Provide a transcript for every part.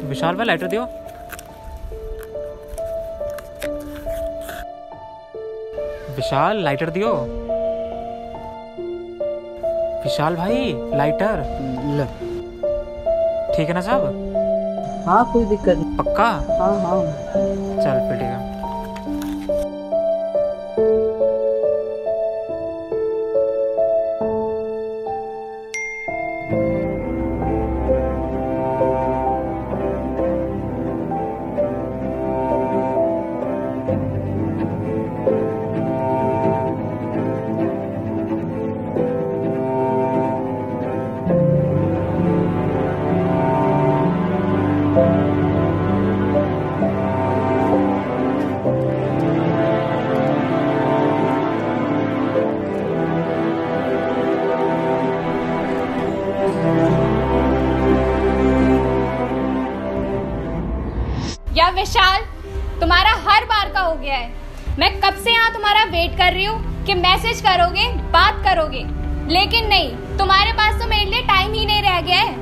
विशाल भाई लाइटर दियो। विशाल लाइटर दियो। विशाल भाई लाइटर ले। ठीक है ना साहब? हाँ कोई दिक्कत नहीं। पक्का? हाँ हाँ चल फिर ठीक है। या विशाल, तुम्हारा हर बार का हो गया है। मैं कब से यहाँ तुम्हारा वेट कर रही हूँ कि मैसेज करोगे, बात करोगे, लेकिन नहीं, तुम्हारे पास तो मेरे लिए टाइम ही नहीं रह गया है।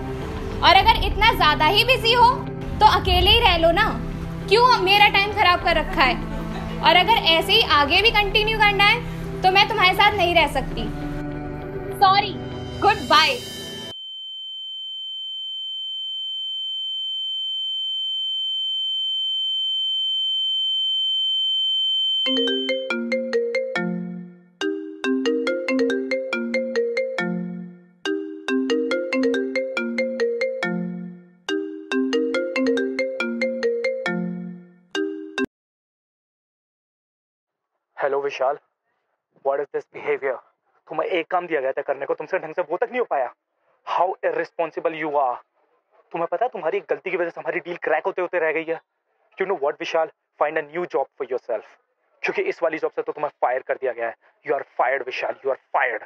और अगर इतना ज्यादा ही बिजी हो तो अकेले ही रह लो ना, क्यों मेरा टाइम खराब कर रखा है। और अगर ऐसे ही आगे भी कंटिन्यू करना है तो मैं तुम्हारे साथ नहीं रह सकती। Sorry, goodbye. Hello Vishal, what is this behaviour? तुम्हें एक काम दिया गया था करने को, तुमसे ढंग से वो तक नहीं हो पाया। How irresponsible you are. तुम्हें पता है तुम्हारी गलती की वजह से हमारी डील क्रैक होते होते रह गई है। You know what Vishal, find a new job for yourself, क्योंकि इस वाली जॉब से तो तुम्हें फायर कर दिया गया है। You are fired Vishal, you are fired.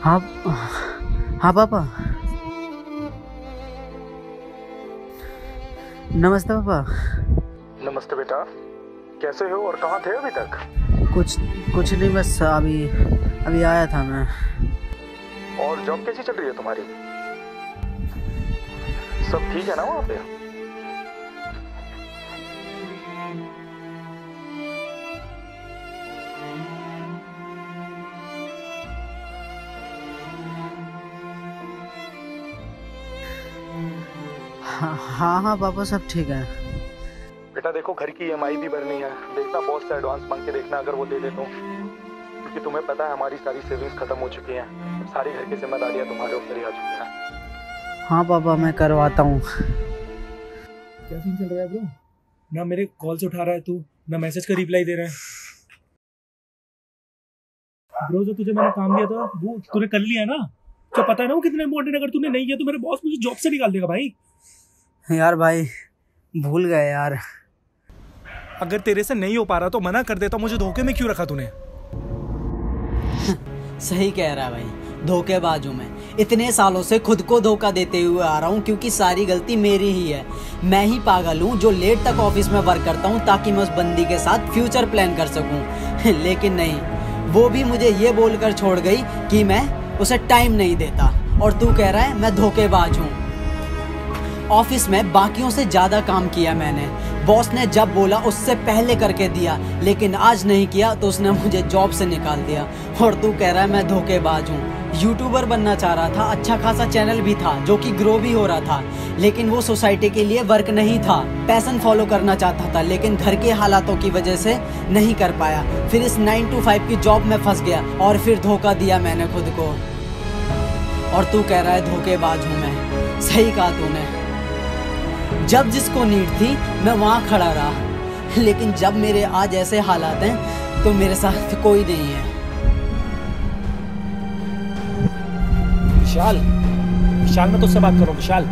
हाँ हाँ पापा। नमस्ते पापा। नमस्ते बेटा, कैसे हो और कहाँ थे अभी तक? कुछ नहीं, बस अभी आया था मैं। और जॉब कैसी चल रही है तुम्हारी? सब ठीक है ना वहाँ पे? हाँ पापा, सब ठीक है। बेटा देखो, घर की EMI भी भरनी है, देखना बॉस से एडवांस मांग के देखना अगर वो दे दे तो, क्योंकि तुम्हें पता है हमारी सारी सेविंग्स खत्म हो चुकी हैं, सारी घर की जिम्मेदारियां तुम्हारे ऊपर ही आ चुकी हैं। हाँ पापा, मैं करवाता हूँ। क्या सीन चल रहा है ब्रो? ना मेरे कॉल्स उठा रहा है तू, ना मैसेज का रिप्लाई दे रहा है। ब्रो जो तुझे मैंने काम दिया था वो तूने कर लिया ना? तो पता है ना वो कितना इंपॉर्टेंट है, अगर तूने नहीं किया तो मेरे बॉस मुझे जॉब से निकाल देगा भाई। यार भाई, भूल गए यार। अगर तेरे से नहीं हो पा रहा तो मना कर देता, मुझे धोखे में क्यों रखा तूने? सही कह रहा है भाई, धोखेबाज हूँ मैं। इतने सालों से खुद को धोखा देते हुए आ रहा हूँ, क्योंकि सारी गलती मेरी ही है। मैं ही पागल हूँ जो लेट तक ऑफिस में वर्क करता हूँ ताकि मैं उस बंदी के साथ फ्यूचर प्लान कर सकूँ। लेकिन नहीं, वो भी मुझे ये बोलकर छोड़ गई कि मैं उसे टाइम नहीं देता। और तू कह रहा है मैं धोखेबाज हूँ। ऑफिस में बाकियों से ज़्यादा काम किया मैंने। बॉस ने जब बोला उससे पहले करके दिया, लेकिन आज नहीं किया तो उसने मुझे जॉब से निकाल दिया। और तू कह रहा है मैं धोखेबाज हूँ। यूट्यूबर बनना चाह रहा था, अच्छा खासा चैनल भी था जो कि ग्रो भी हो रहा था, लेकिन वो सोसाइटी के लिए वर्क नहीं था। पैशन फॉलो करना चाहता था, लेकिन घर के हालातों की वजह से नहीं कर पाया। फिर इस 9 to 5 की जॉब में फंस गया और फिर धोखा दिया मैंने खुद को। और तू कह रहा है धोखेबाज हूँ मैं। सही कहा तूने। जब जिसको नीड थी मैं वहाँ खड़ा रहा, लेकिन जब मेरे आज ऐसे हालात हैं तो मेरे साथ कोई नहीं है। विशाल, विशाल मैं तुझसे बात कर रहा हूँ। विशाल